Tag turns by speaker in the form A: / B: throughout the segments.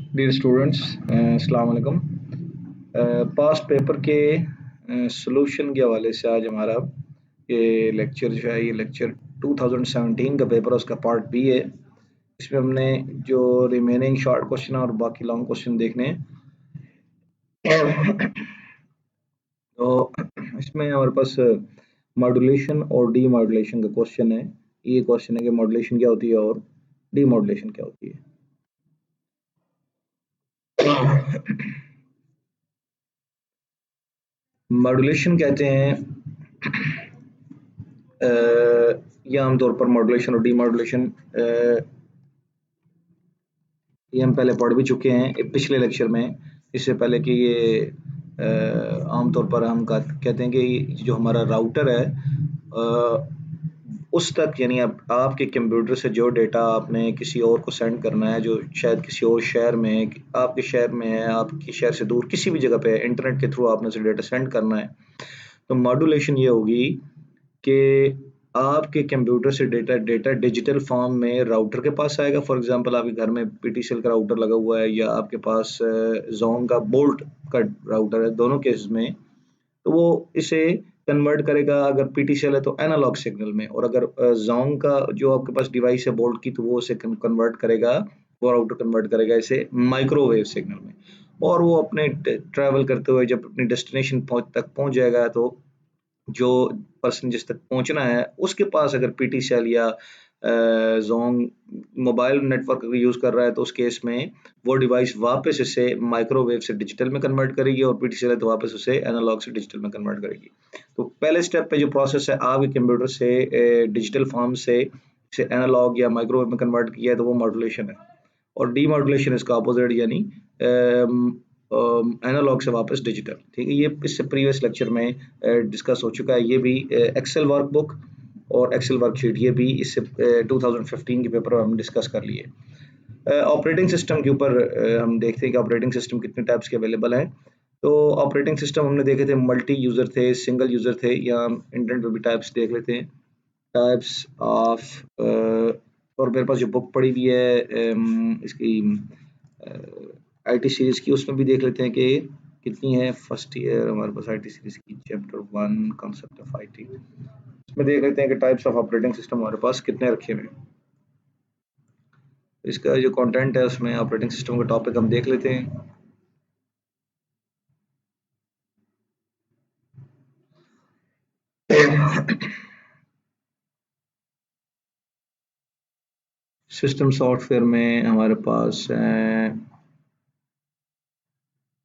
A: Dear students, अस्सलाम वालेकुम। Past paper के सॉल्यूशन के हवाले से आज हमारा ये लेक्चर जो है, ये लेक्चर 2017 का पेपर उसका पार्ट बी है। इसमें हमने जो रिमेनिंग शॉर्ट क्वेश्चन और बाकी लॉन्ग क्वेश्चन देखने हैं। तो इसमें हमारे पास मॉड्यूलेशन और डी मॉड्यूलेशन का क्वेश्चन है। ये क्वेश्चन है कि मॉड्यूलेशन क्या होती है और डी मॉड्यूलेशन क्या होती है। मॉड्यूलेशन कहते हैं या आमतौर पर मॉड्यूलेशन और डीमॉड्यूलेशन ये हम पहले पढ़ भी चुके हैं पिछले लेक्चर में। इससे पहले कि ये आमतौर पर हम कहते हैं कि जो हमारा राउटर है उस तक, यानी आपके कंप्यूटर से जो डेटा आपने किसी और को सेंड करना है, जो शायद किसी और शहर में है, आपके शहर में है, आपके शहर से दूर किसी भी जगह पे है, इंटरनेट के थ्रू आपने उसे डेटा सेंड करना है, तो मॉड्यूलेशन ये होगी कि आपके कंप्यूटर से डेटा डिजिटल फॉर्म में राउटर के पास आएगा। फॉर एग्जांपल आपके घर में पीटीसीएल का राउटर लगा हुआ है या आपके पास जोन का बोल्ट का राउटर है, दोनों केस में तो वो इसे कन्वर्ट करेगा। अगर पीटीसीएल है तो एनालॉग सिग्नल में, और अगर जोन का जो आपके पास डिवाइस है बोल्ट की, तो वो उसे कन्वर्ट करेगा, वो राउटर कन्वर्ट करेगा इसे माइक्रोवेव सिग्नल में। और वो अपने ट्रैवल करते हुए जब अपनी डेस्टिनेशन तक पहुंच जाएगा, तो जो पर्सन जिस तक पहुंचना है उसके पास अगर पीटीसीएल या जोंग मोबाइल नेटवर्क यूज कर रहा है, तो उस केस में वो डिवाइस वापस इसे माइक्रोवेव से डिजिटल में कन्वर्ट करेगी, और पीटीसीएल तो वापस उसे एनालॉग से डिजिटल में कन्वर्ट करेगी। तो पहले स्टेप पे जो प्रोसेस है, आपके कंप्यूटर से डिजिटल फॉर्म से इसे एनालॉग या माइक्रोवेव में कन्वर्ट किया है, तो वो मॉड्यूलेशन है। और डीमॉड्यूलेशन इसका अपोजिट, यानी एनालॉग से वापस डिजिटल। ठीक है, ये इससे प्रीवियस लेक्चर में डिस्कस हो चुका है। ये भी एक्सेल वर्कबुक और एक्सेल वर्कशीट, ये भी इससे 2015 के पेपर में हम डिस्कस कर लिए। ऑपरेटिंग सिस्टम के ऊपर हम देखते हैं कि ऑपरेटिंग सिस्टम कितने टाइप्स के अवेलेबल हैं। तो ऑपरेटिंग सिस्टम हमने देखे थे, मल्टी यूजर थे, सिंगल यूजर थे, या इंटरनेट पे भी टाइप्स देख लेते हैं, टाइप्स ऑफ। और मेरे पास जो बुक पड़ी हुई है इसकी आईटी सीरीज की, उसमें भी देख लेते हैं कि कितनी है। फर्स्ट ईयर हमारे पास आईटी सीरीज की चैप्टर 1 कॉन्सेप्ट ऑफ आईटी, इसमें देख लेते हैं कि टाइप्स ऑफ ऑपरेटिंग सिस्टम हमारे पास कितने रखे हुए हैं। इसका जो कंटेंट है उसमें ऑपरेटिंग सिस्टम का टॉपिक हम देख लेते हैं। सिस्टम सॉफ्टवेयर में हमारे पास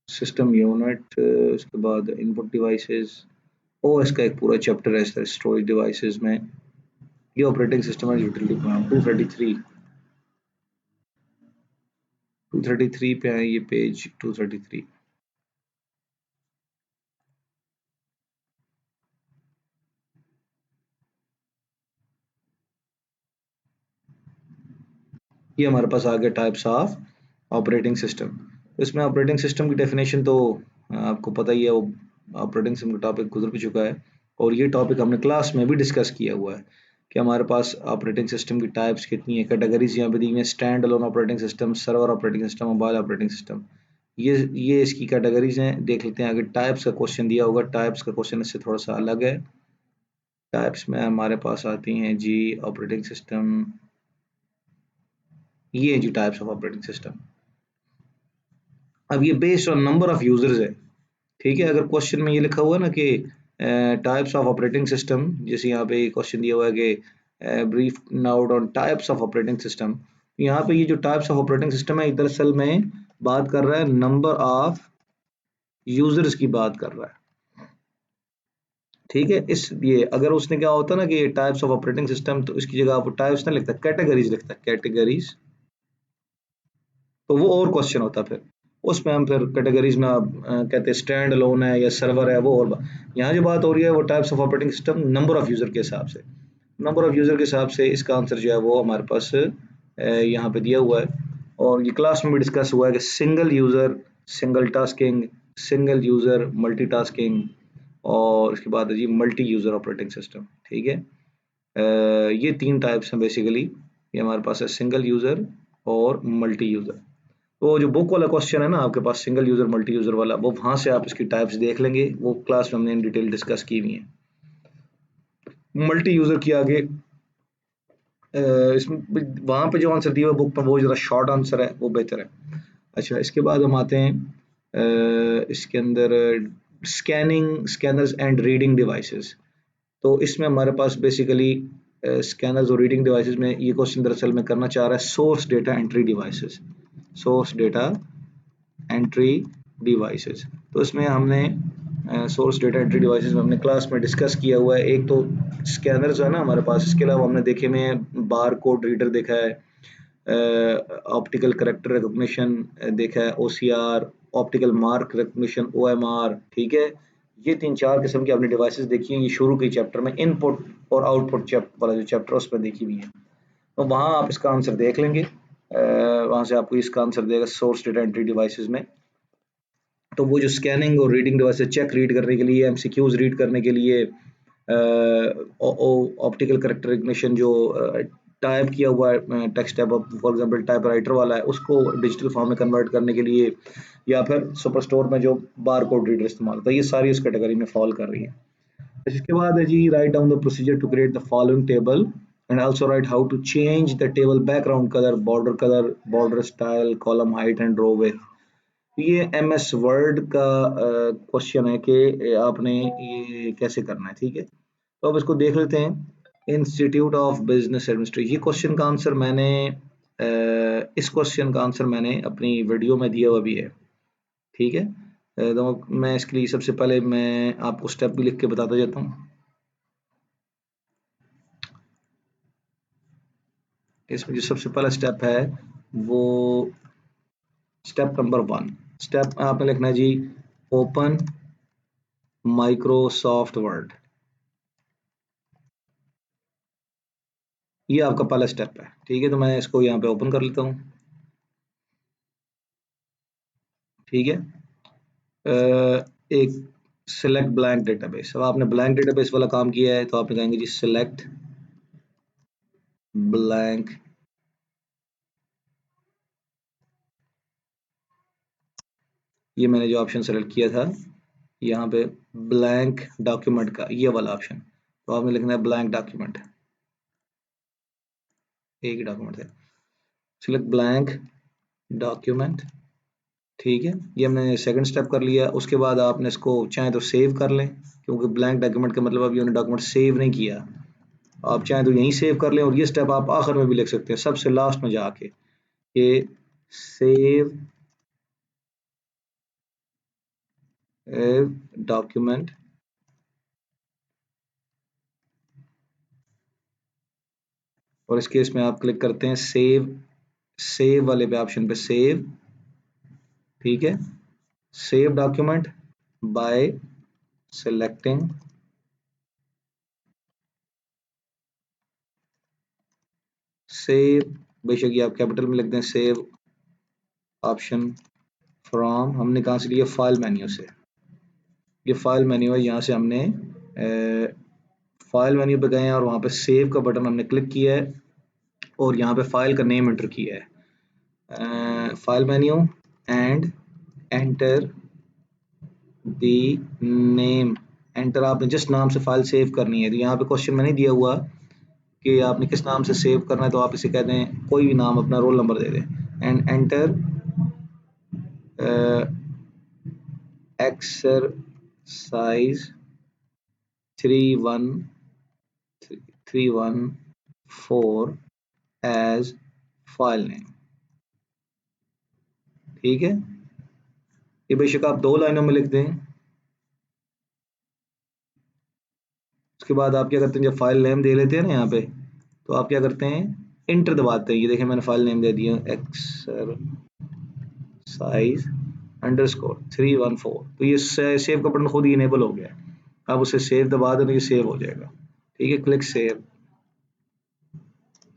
A: सिस्टम यूनिट, उसके बाद इनपुट डिवाइसेस, ओएस का एक पूरा चैप्टर है स्टोरेज डिवाइसेस में। ये ऑपरेटिंग सिस्टम है यूटिलिटी प्लान 233 पे है, ये पेज 233। ये हमारे पास आ गया टाइप्स ऑफ ऑपरेटिंग सिस्टम। इसमें ऑपरेटिंग सिस्टम की डेफिनेशन तो आपको पता ही है, वो ऑपरेटिंग सिस्टम का टॉपिक गुजर भी चुका है, और ये टॉपिक हमने क्लास में भी डिस्कस किया हुआ है कि हमारे पास ऑपरेटिंग सिस्टम की टाइप्स कितनी है, कैटेगरीज यहाँ पे दी हुई हैं। Stand alone operating system, server operating system, mobile operating system, ये इसकी कैटेगरीज हैं। देख लेते हैं आगे टाइप्स का क्वेश्चन दिया होगा, टाइप्स का क्वेश्चन इससे थोड़ा सा अलग है। टाइप्स में हमारे पास आती हैं जी ऑपरेटिंग सिस्टम, ये है जी टाइप्स ऑफ ऑपरेटिंग सिस्टम। अब ये based on number of users है। ठीक है, अगर क्वेश्चन में ये लिखा हुआ है ना कि टाइप्स ऑफ ऑपरेटिंग सिस्टम, जैसे यहाँ पे क्वेश्चन दिया हुआ है कि brief note on types of operating system, यहाँ पे ये जो टाइप्स ऑफ ऑपरेटिंग सिस्टम है, दरअसल में बात कर रहा है नंबर ऑफ यूजर्स की बात कर रहा है। ठीक है, इसलिए अगर उसने क्या होता ना कि टाइप्स ऑफ ऑपरेटिंग सिस्टम, तो इसकी जगह आप टाइप्स ना लिखता, कैटेगरीज लिखता, कैटेगरीज, तो वो और क्वेश्चन होता फिर। उसमें हम फिर कैटेगरीज में कहते हैं स्टैंड अलोन है या सर्वर है, वो और यहाँ जो बात हो रही है वो types of operating system number of user के हिसाब से, नंबर ऑफ यूजर के हिसाब से इसका आंसर जो है वो हमारे पास यहाँ पे दिया हुआ है। और ये क्लास में भी डिस्कस हुआ है कि single user, single tasking, single user multitasking, और इसके बाद है जी मल्टी यूजर ऑपरेटिंग सिस्टम। ठीक है, ये तीन टाइप्स हैं बेसिकली। ये हमारे पास है सिंगल यूजर और मल्टी यूजर। तो जो बुक वाला क्वेश्चन है ना आपके पास, सिंगल यूजर मल्टी यूजर वाला, वो वहां से आप इसकी टाइप्स देख लेंगे, वो क्लास में हमने इन डिटेल डिस्कस की हुई है। मल्टी यूजर की आगे इसमें वहां पे जो आंसर दिया हुआ बुक पर वो जरा शॉर्ट आंसर है, वो बेहतर है। अच्छा, इसके बाद हम आते हैं इसके अंदर scanning scanners and reading devices. तो इसमें हमारे पास बेसिकली स्कैनर्स और रीडिंग डिवाइसेस में ये क्वेश्चन दरअसल में करना चाह रहा है source data entry devices, source data entry devices. तो इसमें हमने सोर्स डेटा एंट्री डिवाइसेस में हमने क्लास में डिस्कस किया हुआ है। एक तो स्कैनर जो है ना हमारे पास, इसके अलावा हमने देखे में बार कोड रीडर देखा है, ऑप्टिकल करेक्टर रिकॉग्निशन देखा है, OCR, optical mark recognition, OMR, ठीक है। ये 3-4 किस्म की आपने डिवाइसेस देखी हैं, ये शुरू के चैप्टर में इनपुट और आउटपुट चैप्टर वाला जो चैप्टर उसमें देखी हुई है। तो वहाँ आप इसका आंसर देख लेंगे, वहाँ से आपको इसका आंसर देगा सोर्स डेटा एंट्री डिवाइसेस में। तो वो जो स्कैनिंग और रीडिंग डिवाइस है, चेक रीड करने के लिए, एमसीक्यूज रीड करने के लिए, ऑप्टिकल करेक्टर रिकग्निशन जो टाइप किया हुआ है text type, for example type writer वाला है, उसको डिजिटल फॉर्म में कन्वर्ट करने के लिए, या फिर सुपर स्टोर में जो बार कोड रीडर इस्तेमाल होता है, ये सारी इस कैटेगरी में फॉल कर रही है। इसके बाद है जी, write down the procedure to create the following table and also write how to change the table background colour, border style, column height and row width. ये एमएस वर्ड का क्वेश्चन है कि आपने ये कैसे करना है, ठीक है। तो अब इसको देख लेते हैं। इंस्टीट्यूट ऑफ बिजनेस एडमिनिस्ट्रेशन, ये क्वेश्चन का आंसर मैंने इस क्वेश्चन का आंसर मैंने अपनी वीडियो में दिया हुआ भी है, ठीक है। तो मैं इसके लिए सबसे पहले मैं आपको स्टेप भी लिख के बताता जाता हूँ। इसमें जो सबसे पहला स्टेप है वो स्टेप नंबर 1, स्टेप आपने लिखना है जी, ओपन माइक्रोसॉफ्ट वर्ड। ये आपका पहला स्टेप है, ठीक है। तो मैं इसको यहाँ पे ओपन कर लेता हूँ, ठीक है। एक सिलेक्ट ब्लैंक डेटाबेस, अब आपने ब्लैंक डेटाबेस वाला काम किया है, तो आपने कहेंगे जी सिलेक्ट ब्लैंक ये मैंने जो ऑप्शन सेलेक्ट किया था यहाँ पे, ब्लैंक डॉक्यूमेंट का ये वाला ऑप्शन, तो आपने लिखना है ब्लैंक डॉक्यूमेंट, एक ही डॉक्यूमेंट है, सिलेक्ट ब्लैंक डॉक्यूमेंट, ठीक है। ये हमने सेकंड स्टेप कर लिया। उसके बाद आपने इसको चाहे तो सेव कर लें, क्योंकि ब्लैंक डॉक्यूमेंट का मतलब अभी हमने डॉक्यूमेंट सेव नहीं किया। आप चाहे तो यहीं सेव कर लें, और ये स्टेप आप आखिर में भी लिख सकते हैं, सबसे लास्ट में जाके, कि सेव डॉक्यूमेंट, और इस केस में आप क्लिक करते हैं सेव वाले पे, ऑप्शन पे सेव, ठीक है। Save document bye selecting save, बेशक ये आप कैपिटल में लिख दें, सेव ऑप्शन फ्रॉम, हमने कहाँ से लिया, फाइल मेन्यू से। ये फाइल मेन्यू है, यहाँ से हमने फाइल मेन्यू पे गए हैं, और वहाँ पे सेव का बटन हमने क्लिक किया है, और यहाँ पे फाइल का नेम एंटर किया है, file menu, and enter the name, enter, आपने जिस नाम से फाइल सेव करनी है। तो यहाँ पे क्वेश्चन में नहीं दिया हुआ कि आपने किस नाम से सेव करना है, तो आप इसे कह दें कोई भी नाम, अपना रोल नंबर दे दें, and enter exercise 31314 as file name, ठीक है। ये बेशक आप 2 लाइनों में लिख दें। उसके बाद आप क्या करते हैं, जब फाइल नेम दे लेते हैं ना यहाँ पे, तो आप क्या करते हैं, इंटर दबाते हैं। ये देखें मैंने फाइल नेम दे दिया, एक्सरसाइज अंडरस्कोर 314, तो ये सेव का बटन खुद ही इनेबल हो गया। आप उसे सेव दबा दें तो ये सेव हो जाएगा, ठीक है। क्लिक सेव,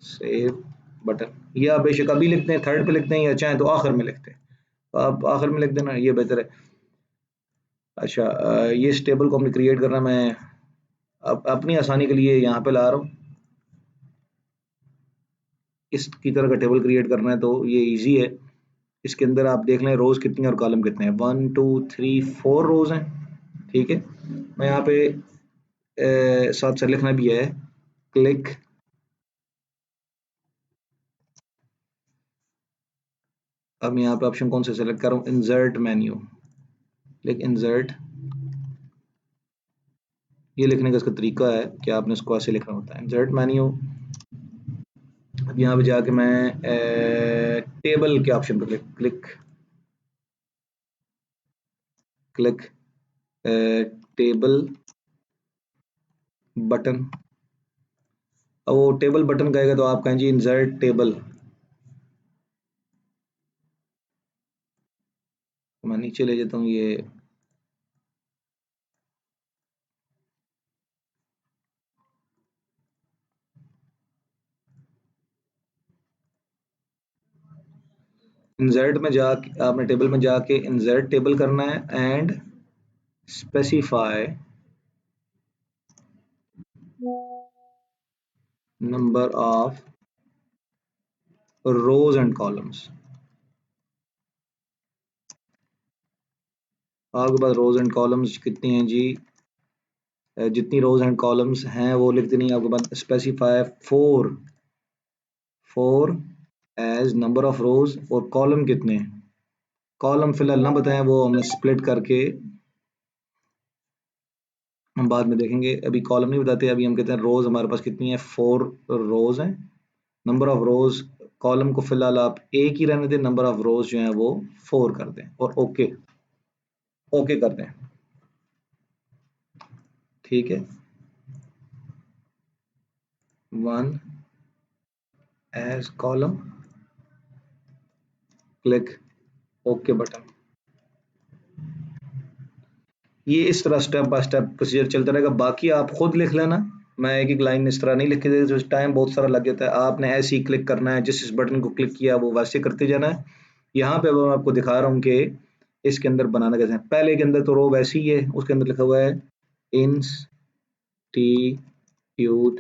A: सेव बटन, ये आप बेशक अभी लिखते हैं, थर्ड पे लिखते हैं, या चाहे तो आखिर में लिखते हैं, तो आप आखिर में लिख देना, ये बेहतर है। अच्छा, ये इस टेबल को हमने क्रिएट करना, मैं अपनी आसानी के लिए यहाँ पे ला रहा हूँ। इसकी तरह का टेबल क्रिएट करना है तो ये इजी है, इसके अंदर आप देख लें रोज कितनी और कॉलम कितने हैं, 1 2 3 4 रोज हैं। ठीक है, मैं यहाँ पे साथ साथ लिखना भी है, क्लिक अब यहाँ पे ऑप्शन कौन सा सेलेक्ट कर रहा हूँ, इंसर्ट मेन्यू, क्लिक इंसर्ट। ये लिखने का इसका तरीका है कि आपने इसको ऐसे लिखना होता है, इंसर्ट मेन्यू। अब यहाँ पे जाके मैं टेबल के ऑप्शन पर क्लिक क्लिक टेबल बटन। अब वो टेबल बटन कहेगा तो आप कहें जी इंसर्ट टेबल। मैं नीचे ले जाता हूँ ये, इंसर्ट में जाके आपने टेबल में जाके इंसर्ट टेबल करना है and specify number of rose and columns. आपके पास रोज एंड कॉलम्स कितनी हैं जी, जितनी रोज एंड कॉलम्स हैं वो लिख देनी है आपके पास, specify four as number of rows, और कॉलम कितने हैं, कॉलम फिलहाल ना बताएं, वो हमने स्प्लिट करके हम बाद में देखेंगे, अभी कॉलम नहीं बताते, अभी हम कहते हैं रोज हमारे पास कितनी है, 4 रोज हैं, नंबर ऑफ रोज। कॉलम को फिलहाल आप एक ही रहने दें, नंबर ऑफ रोज जो है वो 4 कर दें और ओके ओके कर दें। ठीक है, 1 as column, click okay button. ये इस तरह स्टेप बाय स्टेप प्रोसीजर चलता रहेगा, बाकी आप खुद लिख लेना, मैं एक एक लाइन इस तरह नहीं लिख के दे, तो टाइम बहुत सारा लग जाता है, आपने ऐसे ही क्लिक करना है, जिस बटन को क्लिक किया वो वैसे करते जाना है। यहाँ पे अब मैं आपको दिखा रहा हूँ कि इसके अंदर बनाना कैसे है। पहले के अंदर तो रो वैसी ही है, उसके अंदर लिखा हुआ है इंस्टीट्यूट,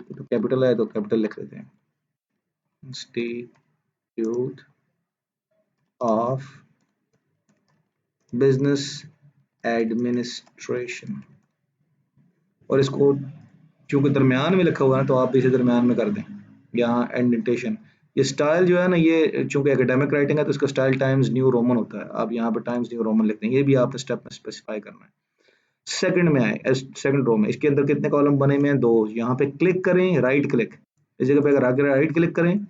A: तो कैपिटल है तो कैपिटल लिख देते हैं, इंस्टीट्यूट ऑफ बिजनेस एडमिनिस्ट्रेशन, और इसको चूंकि दरमियान में लिखा हुआ है तो आप इसे दरमियान में कर दें, यहाँ एंडेंटेशन। ये स्टाइल जो है ना, ये चूंकि एकेडमिक राइटिंग है तो इसका स्टाइल टाइम्स न्यू रोमन होता है, आप यहाँ पर टाइम्स न्यू रोमन लिखते हैं, ये भी आप स्टेप में स्पेसिफाई करना है। सेकंड में आए, सेकंड रो में, इसके अंदर कितने कॉलम बने हुए हैं, 2, यहाँ पे क्लिक करें, राइट क्लिक, इस जगह पे अगर आगे राइट क्लिक करें,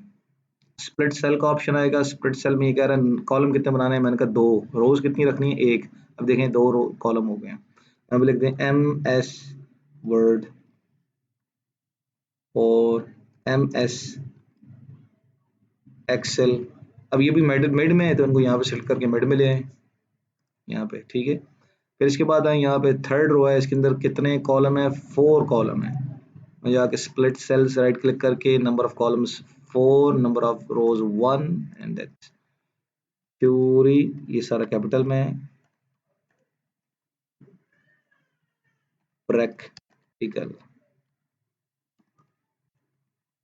A: स्प्लिट सेल का ऑप्शन आएगा, स्प्लिट सेल में ये कह रहा है कॉलम कितने बनाने हैं, मैंने कहा 2, रोज कितनी रखनी है, 1। अब देखें 2 रो कॉलम हो गए हैं। अब लिख दें एम एस वर्ड और एम एस एक्सेल। अब ये भी मिड में है तो इनको यहाँ पे सिलेक्ट करके मिड में ले आए, यहाँ पे ठीक है। फिर इसके बाद आए यहाँ पे थर्ड रो है, इसके अंदर कितने कॉलम है, 4 कॉलम है। मैं जाके स्प्लिट सेल्स राइट क्लिक करके number of columns 4, number of rose 1 and that's theory, ये सारा कैपिटल में है, प्रैक्टिकल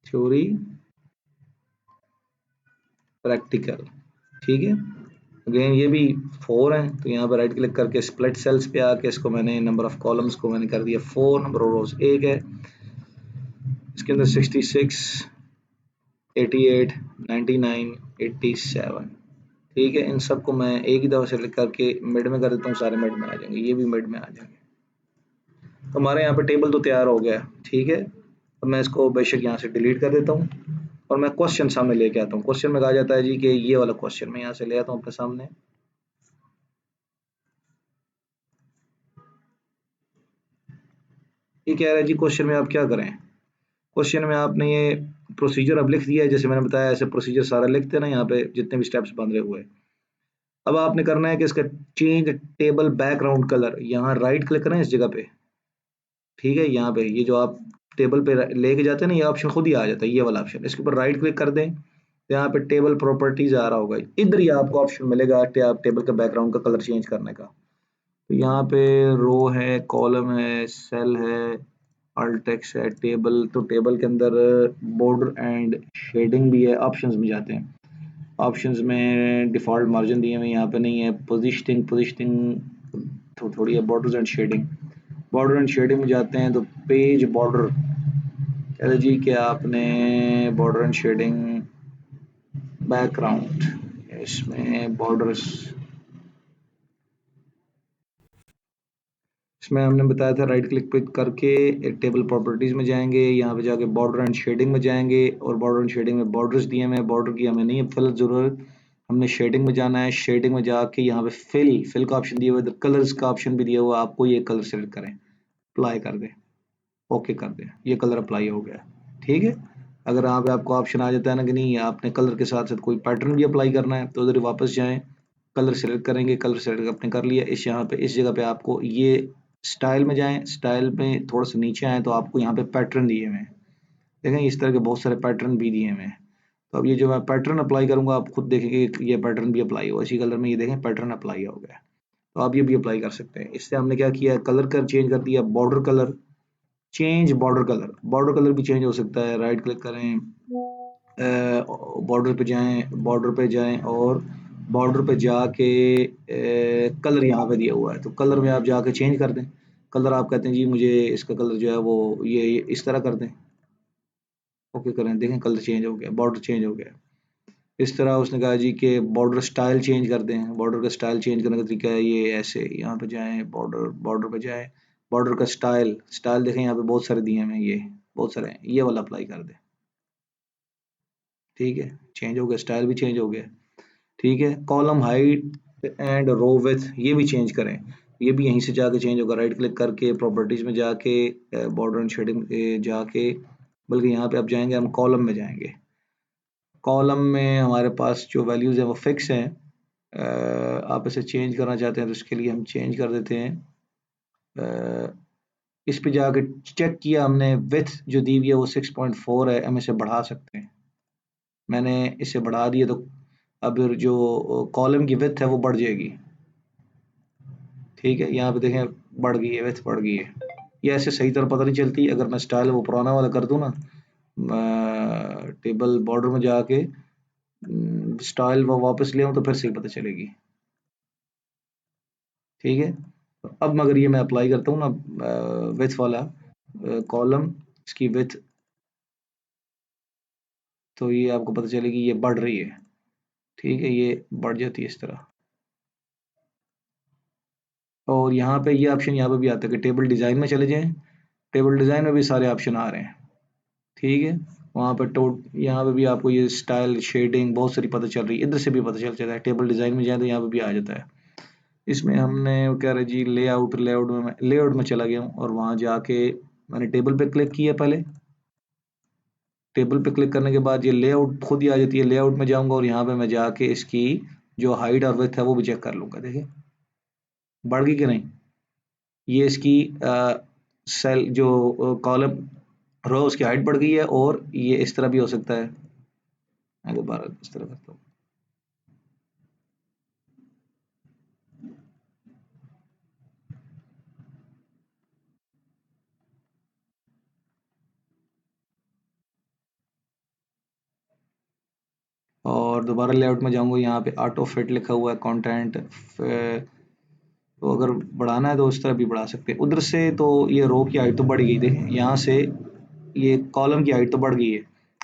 A: थ्योरी प्रैक्टिकल। ठीक है, अगेन ये भी 4 है तो यहाँ पर राइट क्लिक करके स्प्लिट सेल्स पे आके इसको मैंने नंबर ऑफ कॉलम्स को मैंने कर दिया 4, नंबर ऑफ रोज 1 है, इसके अंदर 66 88 99 87। ठीक है, इन सबको मैं एक ही दफा सेलेक्ट करके मिड में कर देता हूँ, सारे मिड में आ जाएंगे, ये भी मिड में आ जाएंगे। तो हमारे यहाँ पे टेबल तो तैयार हो गया। ठीक है, अब मैं इसको बेशक यहाँ से डिलीट कर देता हूँ और मैं क्वेश्चन सामने लेके आता हूँ। क्वेश्चन में कहा जाता है जी कि ये वाला क्वेश्चन मैं यहाँ से ले आता हूँ अपने सामने। ये कह रहा है जी क्वेश्चन में आप क्या करें, क्वेश्चन में आपने ये प्रोसीजर अब लिख दिया है, जैसे मैंने बताया ऐसे प्रोसीजर सारा लिखते हैं ना, यहाँ पे जितने भी स्टेप्स बन रहे हुए। अब आपने करना है कि इसका चेंज टेबल बैकग्राउंड कलर, यहाँ राइट क्लिक करें इस जगह पे। ठीक है, यहाँ पे ये जो आप टेबल पे लेके जाते हैं ना, ये ऑप्शन खुद ही आ जाता है, ये वाला ऑप्शन, इसके ऊपर राइट क्लिक कर दें, तो यहाँ पे टेबल प्रॉपर्टीज आ रहा होगा, इधर ही आपको ऑप्शन मिलेगा कि आप टेबल का बैकग्राउंड का कलर चेंज करने का। तो यहाँ पे रो है, कॉलम है, सेल है, अल्ट टेक्स्ट है, टेबल, तो टेबल के अंदर बॉर्डर एंड शेडिंग भी है, ऑप्शंस भी जाते हैं। ऑप्शंस में डिफ़ॉल्ट मार्जिन दिए हुए यहाँ पे नहीं है। पोजिशनिंग थोड़ी है। Borders and shading, border and shading में जाते हैं तो पेज बॉर्डर कह लो जी कि आपने बॉर्डर एंड शेडिंग बैकग्राउंड, इसमें बॉर्डर्स, इसमें हमने बताया था राइट क्लिक पे करके टेबल प्रॉपर्टीज में जाएंगे, यहाँ पे जाके बॉर्डर एंड शेडिंग में जाएंगे और बॉर्डर एंड शेडिंग में बॉर्डर्स दिए हुए हैं। बॉर्डर की हमें नहीं है फिलहाल ज़रूरत, हमने शेडिंग में जाना है। शेडिंग में जाके यहाँ पे फिल का ऑप्शन दिया हुआ है, कलर्स का ऑप्शन भी दिया हुआ है, आपको ये कलर सेलेक्ट करें, अप्लाई कर दें, ओके कर दें, ये कलर अप्लाई हो गया। ठीक है, अगर यहाँ पे आपको ऑप्शन आ जाता है ना कि नहीं आपने कलर के साथ साथ कोई पैटर्न भी अप्लाई करना है, तो उधर वापस जाएं, कलर सेलेक्ट करेंगे, कलर सेलेक्ट आपने कर लिया। इस यहाँ पे इस जगह पे आपको ये स्टाइल में जाएं, स्टाइल में थोड़ा सा नीचे आए तो आपको यहाँ पे पैटर्न दिए हुए हैं, देखें इस तरह के बहुत सारे पैटर्न भी दिए हुए हैं। तो अब ये जो मैं पैटर्न अप्लाई करूंगा आप खुद देखेंगे कि ये पैटर्न भी अप्लाई हो, इसी कलर में ये देखें पैटर्न अप्लाई हो गया। तो आप ये भी अप्लाई कर सकते हैं। इससे हमने क्या किया, कलर कर चेंज कर दिया, border colour change, border colour, border colour भी चेंज हो सकता है। राइट क्लिक करें, बॉर्डर पे जाएं, बॉर्डर पे जाएं और बॉर्डर पे जाके कलर यहाँ पे दिया हुआ है, तो कलर में आप जाके चेंज कर दें। कलर आप कहते हैं जी मुझे इसका कलर जो है वो ये इस तरह कर दें, ओके करें, देखें कलर चेंज हो गया, बॉर्डर चेंज हो गया। इस तरह उसने कहा जी कि बॉर्डर स्टाइल चेंज कर दें, बॉर्डर का स्टाइल चेंज करने का तरीका है ये ऐसे, यहाँ पे जाएं, बॉर्डर बॉर्डर पे जाएं, बॉर्डर का स्टाइल स्टाइल देखें यहाँ पे बहुत सारे दिए हैं, ये बहुत सारे हैं, ये वाला अप्लाई कर दें। ठीक है, चेंज हो गया, स्टाइल भी चेंज हो गया। ठीक है, column height and row width ये भी चेंज करें, ये भी यहीं से जाके चेंज होगा। राइट क्लिक करके प्रॉपर्टीज में जाके बॉर्डर एंड शेडिंग जाके, बल्कि यहाँ पे आप जाएंगे, हम कॉलम में जाएंगे। कॉलम में हमारे पास जो वैल्यूज है वो फिक्स हैं, आप इसे चेंज करना चाहते हैं तो इसके लिए हम चेंज कर देते हैं। इस पे जाके चेक किया हमने, विथ जो दी हुई है वो 6.4 है, हम इसे बढ़ा सकते हैं। मैंने इसे बढ़ा दिया तो अब जो कॉलम की विथ है वो बढ़ जाएगी। ठीक है, यहाँ पे देखें बढ़ गई है, विथ बढ़ गई है। ये ऐसे सही तरह पता नहीं चलती, अगर मैं स्टाइल वो पुराना वाला कर दूं ना, टेबल बॉर्डर में जाके स्टाइल वो वापस ले आऊं तो फिर सही पता चलेगी। ठीक है, अब मगर ये मैं अप्लाई करता हूँ ना विथ वाला कॉलम, इसकी विथ, तो ये आपको पता चलेगी ये बढ़ रही है। ठीक है, ये बढ़ जाती है इस तरह। और यहाँ पे ये ऑप्शन यहाँ पे भी आता है कि टेबल डिज़ाइन में चले जाएं, टेबल डिज़ाइन में भी सारे ऑप्शन आ रहे हैं। ठीक है, वहाँ पे यहाँ पे भी आपको ये स्टाइल शेडिंग बहुत सारी पता चल रही है, इधर से भी पता चल जाता है। टेबल डिज़ाइन में जाए तो यहाँ पे भी आ जाता है। इसमें हमने वो कह रहे जी लेआउट में चला गया हूँ और वहाँ जाके मैंने टेबल पे क्लिक किया। पहले टेबल पे क्लिक करने के बाद ये लेआउट खुद ही आ जाती है, लेआउट में जाऊंगा और यहाँ पे मैं जाके इसकी जो हाइट और विड्थ है वो भी चेक कर लूंगा। देखिए बढ़ गई कि नहीं, ये इसकी सेल जो कॉलम रो उसकी हाइट बढ़ गई है, और ये इस तरह भी हो सकता है। मैं दोबारा इस तरह करता हूँ, और दोबारा लेआउट में जाऊंगा, यहाँ पे ऑटो फिट लिखा हुआ है कंटेंट, तो अगर बढ़ाना है तो उस तरह भी बढ़ा सकते हैं। उधर से तो ये रो की हाइट तो बढ़ गई थी, यहाँ से ये कॉलम की हाइट तो बढ़ गई है,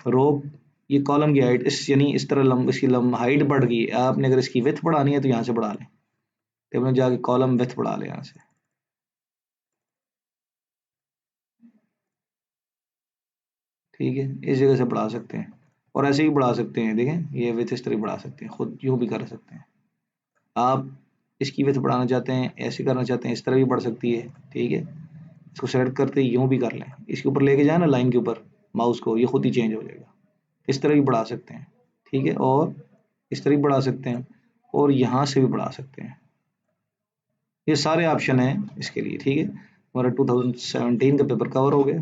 A: रो ये कॉलम की हाइट इस यानी इस तरह इसकी हाइट बढ़ गई है। आपने अगर इसकी विथ बढ़ानी है तो यहाँ से बढ़ा लें, टेबल में जाके कॉलम विथ बढ़ा लें यहाँ से। ठीक है, इस जगह से बढ़ा सकते हैं और ऐसे ही बढ़ा सकते हैं। देखें ये विथ इस तरह बढ़ा सकते हैं, खुद यूँ भी कर सकते हैं। आप इसकी विथ बढ़ाना चाहते हैं, ऐसे करना चाहते हैं, इस तरह भी बढ़ सकती है। ठीक है, इसको सेलेक्ट करते ही यूँ भी कर लें, इसके ऊपर लेके जाए ना लाइन के ऊपर माउस को, ये खुद ही चेंज हो जाएगा। इस तरह भी बढ़ा सकते हैं। ठीक है, और इस तरह भी बढ़ा सकते हैं और यहाँ से भी बढ़ा सकते हैं। ये सारे ऑप्शन हैं इसके लिए। ठीक है, हमारा 2017 का पेपर कवर हो गया।